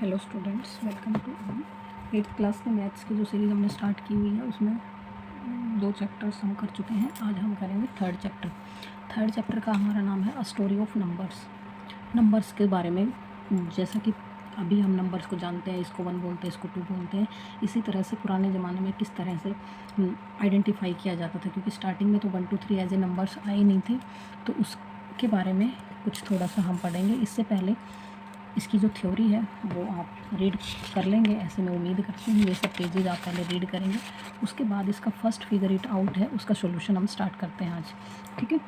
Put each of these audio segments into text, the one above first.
Hello students, welcome to 8th class के maths की जो सीरीज़ हमने स्टार्ट की हुई है उसमें 2 चैप्टर्स हम कर चुके हैं। आज हम करेंगे थर्ड चैप्टर का हमारा नाम है अ स्टोरी ऑफ नंबर्स के बारे में। जैसा कि अभी हम नंबर्स को जानते हैं, इसको 1 बोलते हैं, इसको 2 बोलते हैं, इसी तरह से पुराने ज़माने में किस तरह से आइडेंटिफाई किया जाता था, क्योंकि स्टार्टिंग में तो 1 2 3 एज ए नंबर्स आए नहीं थे। तो उसके बारे में कुछ थोड़ा सा हम पढ़ेंगे। इससे पहले इसकी जो थ्योरी है वो आप रीड कर लेंगे, ऐसे मैं उम्मीद करती हूँ। ये सब पेजेज आप पहले रीड करेंगे, उसके बाद इसका फर्स्ट फिगर इट आउट है, उसका सॉल्यूशन हम स्टार्ट करते हैं आज। ठीक है,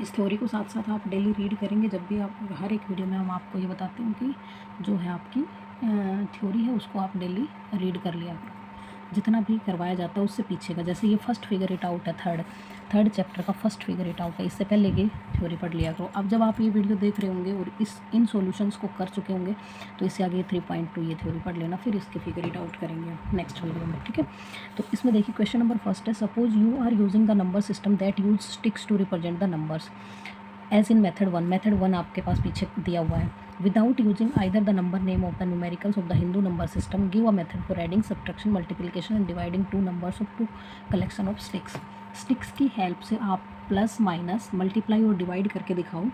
इस थ्योरी को साथ साथ आप डेली रीड करेंगे। जब भी आप हर एक वीडियो में हम आपको ये बताते हैं कि जो है आपकी थ्योरी है उसको आप डेली रीड कर लिया करो, जितना भी करवाया जाता है उससे पीछे का। जैसे ये फर्स्ट फिगर इट आउट है, थर्ड चैप्टर का फर्स्ट फिगर इट आउट है, इससे पहले ये थ्योरी पढ़ लिया करो। अब जब आप ये वीडियो देख रहे होंगे और इन सॉल्यूशंस को कर चुके होंगे तो इससे आगे 3.2 ये थ्योरी पढ़ लेना, फिर इसके फिगर इट आउट करेंगे नेक्स्ट वीडियो में। ठीक है, तो इसमें देखिए क्वेश्चन नंबर फर्स्ट है, suppose you are using the number system that use sticks to represent the numbers as in method one आपके पास पीछे दिया हुआ है। Without using either the number name of the numericals of the Hindu number system, give a method for adding, subtraction, multiplication and dividing two numbers of to collection of sticks की help से आप plus minus multiply और divide करके दिखाओ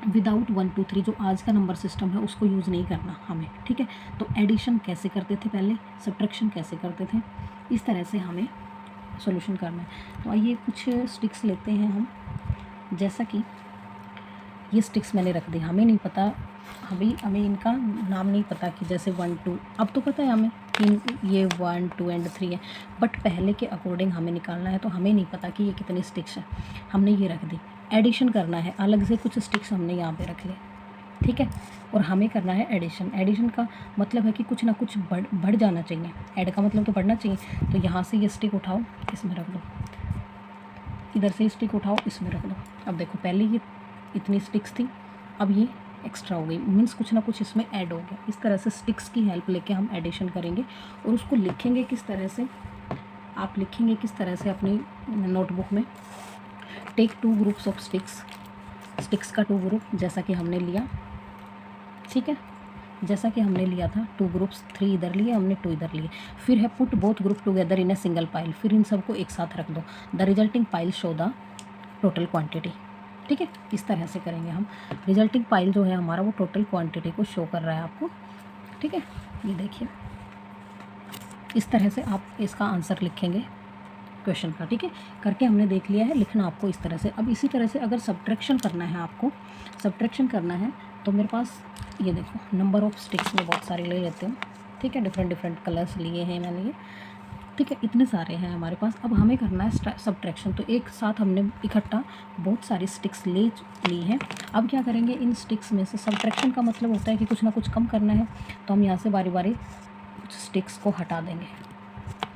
without 1 2 3 जो आज का number system है उसको यूज़ नहीं करना हमें। ठीक है, तो एडिशन कैसे करते थे पहले, सब्ट्रैक्शन कैसे करते थे, इस तरह से हमें सॉल्यूशन करना है। तो आइए कुछ स्टिक्स लेते हैं हम। जैसा कि ये स्टिक्स मैंने रख दी, हमें नहीं पता, हमें इनका नाम नहीं पता कि जैसे 1 2, अब तो पता है हमें कि ये 1 2 एंड 3 है, बट पहले के अकॉर्डिंग हमें निकालना है, तो हमें नहीं पता कि ये कितनी स्टिक्स है। हमने ये रख दी। एडिशन करना है, अलग से कुछ स्टिक्स हमने यहाँ पे रख लिए। ठीक है, और हमें करना है एडिशन। एडिशन का मतलब है कि कुछ ना कुछ बढ़ जाना चाहिए। ऐड का मतलब तो बढ़ना चाहिए। तो यहाँ से ये स्टिक उठाओ, इसमें रख दो, इधर से स्टिक उठाओ, इसमें रख दो। अब देखो पहले ये इतनी स्टिक्स थी, अब ये एक्स्ट्रा हो गई, मीन्स कुछ ना कुछ इसमें ऐड हो गया। इस तरह से स्टिक्स की हेल्प लेके हम एडिशन करेंगे और उसको लिखेंगे किस तरह से, आप लिखेंगे किस तरह से अपनी नोटबुक में। टेक 2 ग्रुप्स ऑफ स्टिक्स का 2 ग्रुप जैसा कि हमने लिया। ठीक है, जैसा कि हमने लिया था 2 ग्रुप्स, 3 इधर लिए हमने, 2 इधर लिए। फिर है put both group together in a single pile, फिर इन सबको एक साथ रख दो। The resulting pile show the total quantity. ठीक है, इस तरह से करेंगे हम। रिजल्टिंग पाइल जो है हमारा वो टोटल क्वांटिटी को शो कर रहा है आपको। ठीक है, ये देखिए इस तरह से आप इसका आंसर लिखेंगे क्वेश्चन का। ठीक है, करके हमने देख लिया है, लिखना आपको इस तरह से। अब इसी तरह से अगर सब्ट्रैक्शन करना है, आपको सब्ट्रैक्शन करना है, तो मेरे पास ये देखो नंबर ऑफ स्टिक्स में बहुत सारे ले लेते हूँ। ठीक है, डिफरेंट कलर्स लिए हैं मैंने ये। ठीक है, इतने सारे हैं हमारे पास। अब हमें करना है सब्ट्रैक्शन, तो एक साथ हमने इकट्ठा बहुत सारी स्टिक्स ले ली हैं। अब क्या करेंगे, इन स्टिक्स में से सब्ट्रैक्शन का मतलब होता है कि कुछ ना कुछ कम करना है, तो हम यहाँ से बारी बारी कुछ स्टिक्स को हटा देंगे।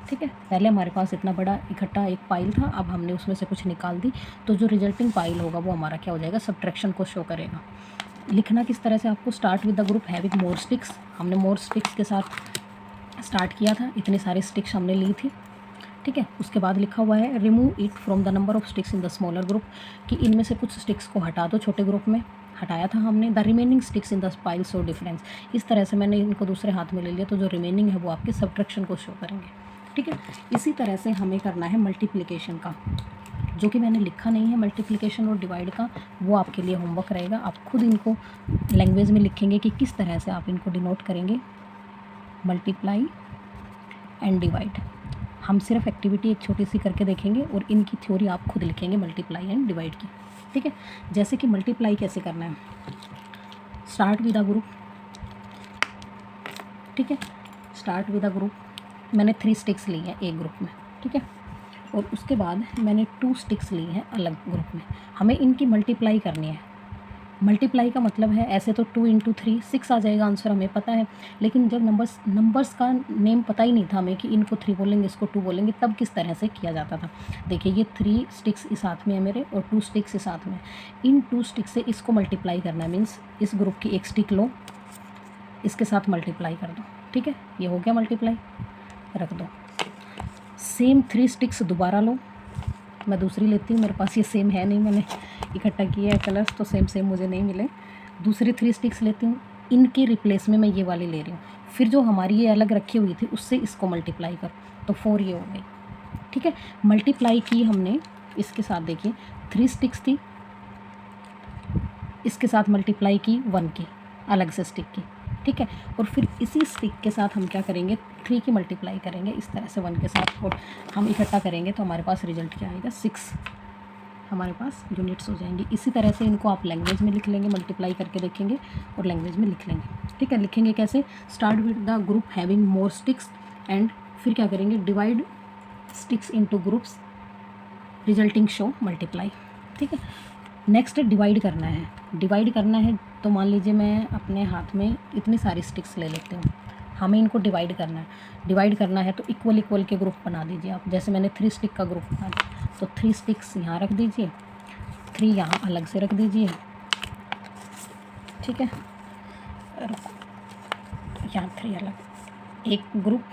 ठीक है, पहले हमारे पास इतना बड़ा इकट्ठा एक पाइल था, अब हमने उसमें से कुछ निकाल दी, तो जो रिजल्टिंग पाइल होगा वो हमारा क्या हो जाएगा, सब्ट्रैक्शन को शो करेगा। लिखना किस तरह से, आपको start with the group having more sticks, हमने मोर स्टिक्स के साथ स्टार्ट किया था, इतनी सारी स्टिक्स हमने ली थी। ठीक है, उसके बाद लिखा हुआ है remove it from the number of sticks in the smaller group, कि इनमें से कुछ स्टिक्स को हटा दो, छोटे ग्रुप में हटाया था हमने। The remaining sticks in the pile show difference, इस तरह से मैंने इनको दूसरे हाथ में ले लिया, तो जो रिमेनिंग है वो आपके सब्ट्रैक्शन को शो करेंगे। ठीक है, इसी तरह से हमें करना है मल्टीप्लिकेशन का, जो कि मैंने लिखा नहीं है। मल्टीप्लिकेशन और डिवाइड का वो आपके लिए होमवर्क रहेगा, आप खुद इनको लैंग्वेज में लिखेंगे कि किस तरह से आप इनको डिनोट करेंगे, मल्टीप्लाई एंड डिवाइड। हम सिर्फ एक्टिविटी एक छोटी सी करके देखेंगे और इनकी थ्योरी आप खुद लिखेंगे मल्टीप्लाई एंड डिवाइड की। ठीक है, जैसे कि मल्टीप्लाई कैसे करना है, स्टार्ट विद अ ग्रुप। ठीक है, स्टार्ट विद अ ग्रुप, मैंने 3 स्टिक्स ली हैं एक ग्रुप में। ठीक है, और उसके बाद मैंने 2 स्टिक्स ली हैं अलग ग्रुप में, हमें इनकी मल्टीप्लाई करनी है। मल्टीप्लाई का मतलब है, ऐसे तो 2 × 3 6 आ जाएगा आंसर, हमें पता है। लेकिन जब नंबर्स का नेम पता ही नहीं था हमें कि इनको 3 बोलेंगे, इसको 2 बोलेंगे, तब किस तरह से किया जाता था। देखिए ये 3 स्टिक्स इस हाथ में है मेरे और 2 स्टिक्स इस हाथ में। इन 2 स्टिक्स से इसको मल्टीप्लाई करना है, मीन्स इस ग्रुप की एक स्टिक लो, इसके साथ मल्टीप्लाई कर दो। ठीक है, ये हो गया मल्टीप्लाई, रख दो। सेम 3 स्टिक्स दोबारा लो, मैं दूसरी लेती हूँ, मेरे पास ये सेम है नहीं, मैंने इकट्ठा किए हैं कलर्स, तो सेम मुझे नहीं मिले। दूसरी 3 स्टिक्स लेती हूँ, इनके रिप्लेस में मैं ये वाली ले रही हूँ, फिर जो हमारी ये अलग रखी हुई थी उससे इसको मल्टीप्लाई कर, तो 4 ये हो गई। ठीक है, मल्टीप्लाई की हमने इसके साथ, देखिए 3 स्टिक्स थी, इसके साथ मल्टीप्लाई की 1 की अलग से स्टिक की। ठीक है, और फिर इसी स्टिक के साथ हम क्या करेंगे, 3 की मल्टीप्लाई करेंगे इस तरह से 1 के साथ, और हम इकट्ठा करेंगे तो हमारे पास रिजल्ट क्या आएगा, 6 हमारे पास यूनिट्स हो जाएंगी। इसी तरह से इनको आप लैंग्वेज में लिख लेंगे, मल्टीप्लाई करके देखेंगे और लैंग्वेज में लिख लेंगे। ठीक है, लिखेंगे कैसे, start with the group having more sticks and फिर क्या करेंगे, divide sticks into groups resulting show multiply. ठीक है, नेक्स्ट डिवाइड करना है। डिवाइड करना है तो मान लीजिए मैं अपने हाथ में इतनी सारी स्टिक्स ले लेती हूँ, हमें इनको डिवाइड करना है। डिवाइड करना है तो इक्वल इक्वल के ग्रुप बना दीजिए आप, जैसे मैंने 3 स्टिक का ग्रुप बना दिया, तो 3 स्टिक्स यहाँ रख दीजिए, 3 यहाँ अलग से रख दीजिए। ठीक है, यहाँ 3 अलग, एक ग्रुप,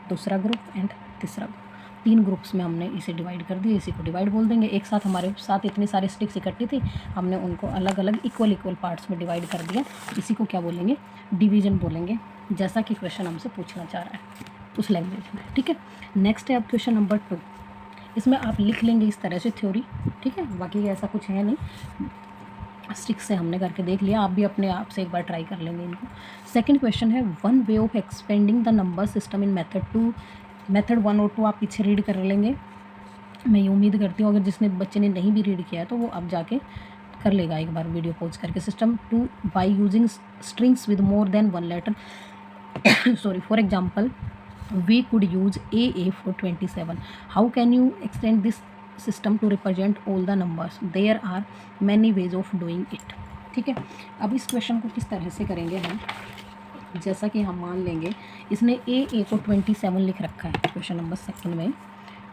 दूसरा ग्रुप एंड तीसरा ग्रुप, 3 ग्रुप्स में हमने इसे डिवाइड कर दिया। इसी को डिवाइड बोल देंगे। एक साथ हमारे साथ इतनी सारी स्टिक्स इकट्ठी थी, हमने उनको अलग अलग इक्वल इक्वल पार्ट्स में डिवाइड कर दिया। इसी को क्या बोलेंगे, डिवीजन बोलेंगे, जैसा कि क्वेश्चन हमसे पूछना चाह रहा है उस लैंग्वेज में। ठीक है, नेक्स्ट है अब क्वेश्चन नंबर 2। इसमें आप लिख लेंगे इस तरह से थ्योरी। ठीक है, बाकी ऐसा कुछ है नहीं, स्टिक्स से हमने करके देख लिया, आप भी अपने आप से एक बार ट्राई कर लेंगे इनको। सेकंड क्वेश्चन है, one way of expanding the number system in method 2। Method 1 और 2 आप पीछे रीड कर लेंगे, मैं ये उम्मीद करती हूँ। अगर जिसने बच्चे ने नहीं भी रीड किया है तो वो अब जाके कर लेगा एक बार वीडियो पॉज करके। System 2 by using strings with more than 1 letter sorry, for example we could use AA for 27. How can you extend this system to represent all the numbers? There are many ways of doing it. ठीक है, अब इस question को किस तरह से करेंगे हम, जैसा कि हम मान लेंगे इसने AA को 27 लिख रखा है, क्वेश्चन नंबर 2 में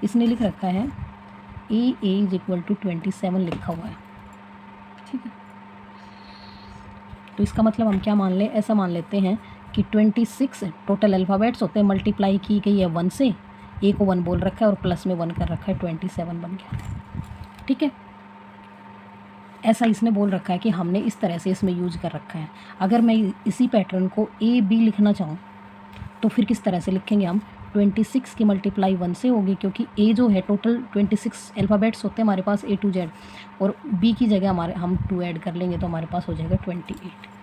इसने लिख रखा है AA इज इक्वल टू 27 लिखा हुआ है। ठीक है, तो इसका मतलब हम क्या मान लें, ऐसा मान लेते हैं कि 26 टोटल अल्फ़ाबेट्स होते हैं, मल्टीप्लाई की गई है 1 से, ए को 1 बोल रखा है और प्लस में 1 कर रखा है, 27 बन गया। ठीक है, ऐसा इसने बोल रखा है कि हमने इस तरह से इसमें यूज कर रखा है। अगर मैं इसी पैटर्न को AB लिखना चाहूँ तो फिर किस तरह से लिखेंगे हम, 26 की मल्टीप्लाई 1 से होगी, क्योंकि A जो है टोटल 26 अल्फ़ाबेट्स होते हैं हमारे पास A to Z, और B की जगह हमारे हम 2 ऐड कर लेंगे तो हमारे पास हो जाएगा 28।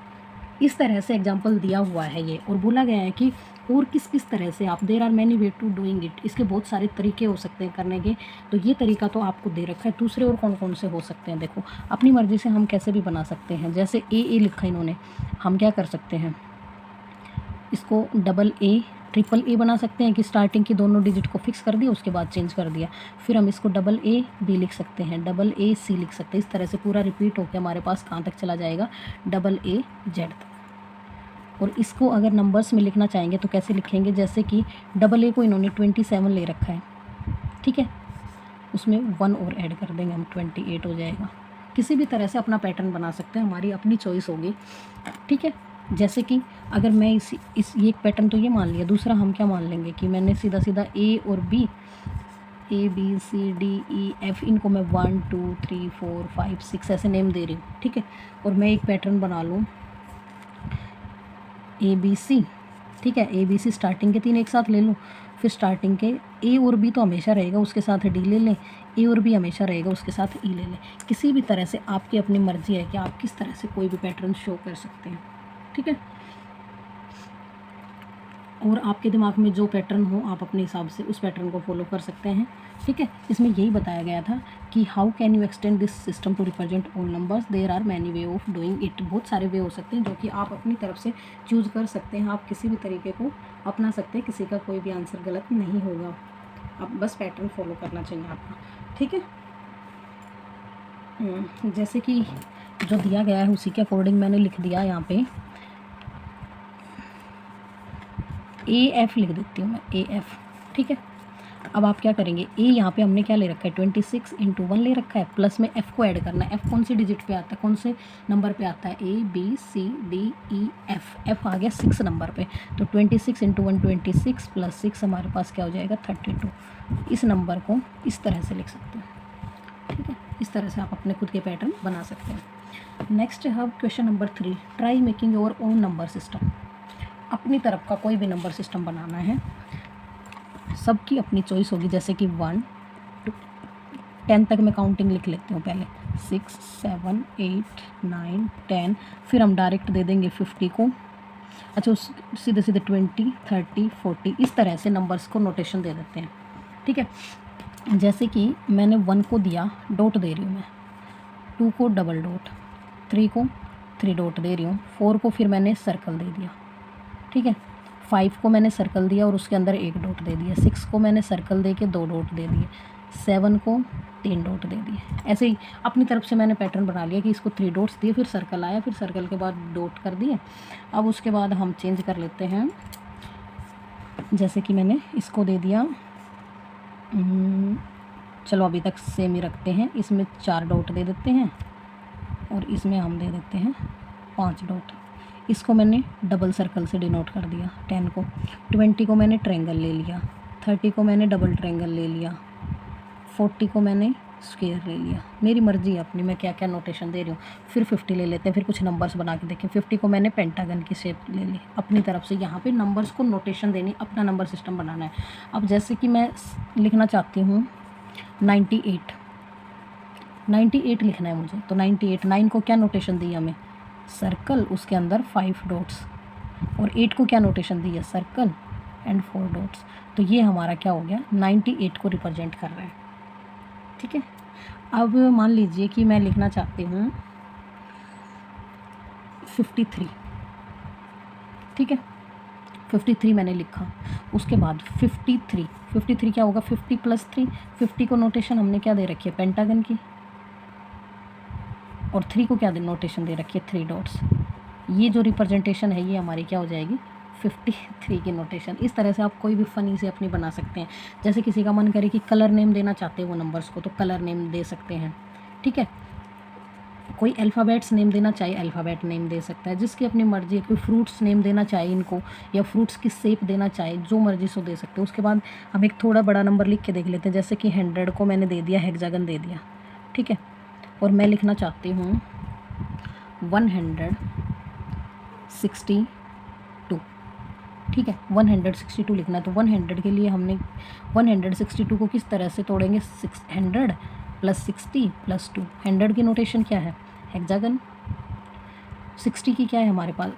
इस तरह से एग्जाम्पल दिया हुआ है ये, और बोला गया है कि और किस किस तरह से आप, there are many way to doing it, इसके बहुत सारे तरीके हो सकते हैं करने के। तो ये तरीका तो आपको दे रखा है, दूसरे और कौन कौन से हो सकते हैं देखो, अपनी मर्ज़ी से हम कैसे भी बना सकते हैं। जैसे AA लिखा इन्होंने, हम क्या कर सकते हैं, इसको डबल A ट्रिपल A बना सकते हैं कि स्टार्टिंग की दोनों डिजिट को फिक्स कर दिया, उसके बाद चेंज कर दिया। फिर हम इसको डबल A B लिख सकते हैं, डबल A C लिख सकते हैं। इस तरह से पूरा रिपीट होकर हमारे पास कहाँ तक चला जाएगा, डबल A Z तक। और इसको अगर नंबर्स में लिखना चाहेंगे तो कैसे लिखेंगे, जैसे कि डबल A को इन्होंने 27 ले रखा है, ठीक है, उसमें 1 और ऐड कर देंगे हम, 28 हो जाएगा। किसी भी तरह से अपना पैटर्न बना सकते हैं, हमारी अपनी चॉइस होगी। ठीक है, जैसे कि अगर मैं ये एक पैटर्न तो ये मान लिया, दूसरा हम क्या मान लेंगे कि मैंने सीधा सीधा A और B, A B C D E F, इनको मैं 1 2 3 4 5 6 ऐसे नेम दे रही हूँ। ठीक है, और मैं एक पैटर्न बना लूँ ABC। ठीक है, ABC स्टार्टिंग के 3 एक साथ ले लूँ, फिर स्टार्टिंग के A और B तो हमेशा रहेगा, उसके साथ D ले लें, A और B हमेशा रहेगा, उसके साथ E ले लें। किसी भी तरह से आपकी अपनी मर्ज़ी है कि आप किस तरह से कोई भी पैटर्न शो कर सकते हैं। ठीक है, और आपके दिमाग में जो पैटर्न हो आप अपने हिसाब से उस पैटर्न को फॉलो कर सकते हैं। ठीक है, इसमें यही बताया गया था कि how can you extend this system to represent all numbers, there are many way of doing it. बहुत सारे वे हो सकते हैं जो कि आप अपनी तरफ से चूज़ कर सकते हैं, आप किसी भी तरीके को अपना सकते हैं, किसी का कोई भी आंसर गलत नहीं होगा, आप बस पैटर्न फॉलो करना चाहिए आपका। ठीक है, जैसे कि जो दिया गया है उसी के अकॉर्डिंग मैंने लिख दिया यहाँ पे, AF लिख देती हूँ मैं, AF। ठीक है, अब आप क्या करेंगे, A यहाँ पे हमने क्या ले रखा है, 26 × 1 ले रखा है, प्लस में F को ऐड करना है। F कौन सी डिजिट पे आता है, कौन से नंबर पे आता है, A B C D E F, F आ गया 6 नंबर पे, तो 26 × 1 26 प्लस 6 हमारे पास क्या हो जाएगा 32। इस नंबर को इस तरह से लिख सकते हैं। ठीक है, इस तरह से आप अपने खुद के पैटर्न बना सकते हैं। नेक्स्ट है question number 3, try making your own number system. अपनी तरफ का कोई भी नंबर सिस्टम बनाना है, सबकी अपनी चॉइस होगी। जैसे कि 1 to 10 तक मैं काउंटिंग लिख लेती हूँ पहले, 6 7 8 9 10, फिर हम डायरेक्ट दे देंगे 50 को। अच्छा, उस सीधे सीधे 20 30 40 इस तरह से नंबर्स को नोटेशन दे देते हैं। ठीक है, जैसे कि मैंने 1 को दिया डॉट दे रही हूँ मैं, 2 को डबल डॉट, 3 को 3 डॉट दे रही हूँ, 4 को फिर मैंने सर्कल दे दिया। ठीक है, 5 को मैंने सर्कल दिया और उसके अंदर 1 डॉट दे दिया, 6 को मैंने सर्कल दे के 2 डॉट दे दिए, 7 को 3 डॉट दे दिए। ऐसे ही अपनी तरफ से मैंने पैटर्न बना लिया कि इसको 3 डॉट्स दिए, फिर सर्कल आया, फिर सर्कल के बाद डॉट कर दिए। अब उसके बाद हम चेंज कर लेते हैं, जैसे कि मैंने इसको दे दिया, चलो अभी तक सेम ही रखते हैं, इसमें 4 डॉट दे देते हैं और इसमें हम दे देते हैं 5 डॉट। इसको मैंने डबल सर्कल से डिनोट कर दिया, 10 को, 20 को मैंने ट्रायंगल ले लिया, 30 को मैंने डबल ट्रायंगल ले लिया, 40 को मैंने स्क्वायर ले लिया। मेरी मर्ज़ी है अपनी, मैं क्या क्या नोटेशन दे रही हूँ। फिर 50 ले लेते हैं, फिर कुछ नंबर्स बना के देखें। 50 को मैंने पेंटागन की शेप ले ली अपनी तरफ से। यहाँ पे नंबर्स को नोटेशन देनी, अपना नंबर सिस्टम बनाना है। अब जैसे कि मैं लिखना चाहती हूँ 98 लिखना है मुझे, तो 98, 9 को क्या नोटेशन दी हमें, सर्कल, उसके अंदर 5 डॉट्स, और 8 को क्या नोटेशन दी है, सर्कल एंड 4 डॉट्स। तो ये हमारा क्या हो गया, 98 को रिप्रेजेंट कर रहा है। ठीक है, अब मान लीजिए कि मैं लिखना चाहती हूँ 53। ठीक है, 53 मैंने लिखा, उसके बाद 53 क्या होगा, 50 + 3, 50 को नोटेशन हमने क्या दे रखी है, पेंटागन की, और 3 को क्या नोटेशन दे रखी है, 3 डॉट्स। ये जो रिप्रेजेंटेशन है ये हमारी क्या हो जाएगी, 53 की नोटेशन। इस तरह से आप कोई भी फ़नी से अपनी बना सकते हैं। जैसे किसी का मन करे कि कलर नेम देना चाहते हैं वो नंबर्स को, तो कलर नेम दे सकते हैं। ठीक है, कोई अल्फ़ाबेट्स नेम देना चाहिए, अल्फ़ाबेट नेम दे सकता है, जिसकी अपनी मर्ज़ी है। कोई फ्रूट्स नेम देना चाहिए इनको, या फ्रूट्स की शेप देना चाहिए, जो मर्ज़ी सो दे सकते हो। उसके बाद हम एक थोड़ा बड़ा नंबर लिख के देख लेते हैं, जैसे कि 100 को मैंने दे दिया हेक्सागन दे दिया। ठीक है, और मैं लिखना चाहती हूँ 162। ठीक है, 162 लिखना है, तो 100 के लिए हमने 162 को किस तरह से तोड़ेंगे, 600 + 60 + 2। 100 की नोटेशन क्या है, हेक्सागन। 60 की क्या है हमारे पास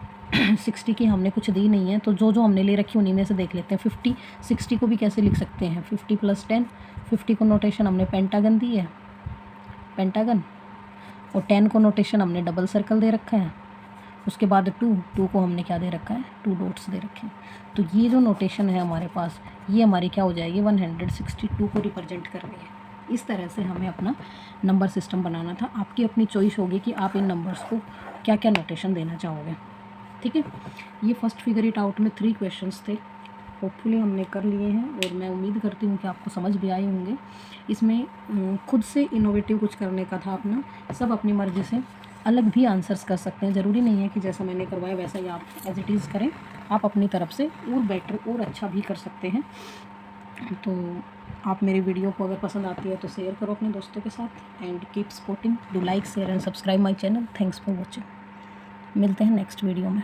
60 की हमने कुछ दी नहीं है, तो जो जो हमने ले रखी उन्हीं में से देख लेते हैं। 60 को भी कैसे लिख सकते हैं, 50 + 10। 50 को नोटेशन हमने पेंटागन दी है, पेंटागन, और 10 को नोटेशन हमने डबल सर्कल दे रखा है। उसके बाद 2 को हमने क्या दे रखा है, 2 डॉट्स दे रखे हैं। तो ये जो नोटेशन है हमारे पास, ये हमारी क्या हो जाएगी, 162 को रिप्रेजेंट कर रही है। इस तरह से हमें अपना नंबर सिस्टम बनाना था। आपकी अपनी चॉइस होगी कि आप इन नंबर्स को क्या क्या नोटेशन देना चाहोगे। ठीक है, ये फर्स्ट फिगर इट आउट में 3 क्वेश्चंस थे, होपफुली हमने कर लिए हैं, और मैं उम्मीद करती हूँ कि आपको समझ भी आए होंगे। इसमें खुद से इनोवेटिव कुछ करने का था अपना, सब अपनी मर्ज़ी से अलग भी आंसर्स कर सकते हैं। ज़रूरी नहीं है कि जैसा मैंने करवाया वैसा ही आप एज इट इज़ करें, आप अपनी तरफ से और बेटर और अच्छा भी कर सकते हैं। तो आप मेरी वीडियो को अगर पसंद आती है तो शेयर करो अपने दोस्तों के साथ, and keep supporting, do like share and subscribe my channel. Thanks for watching. मिलते हैं नेक्स्ट वीडियो में।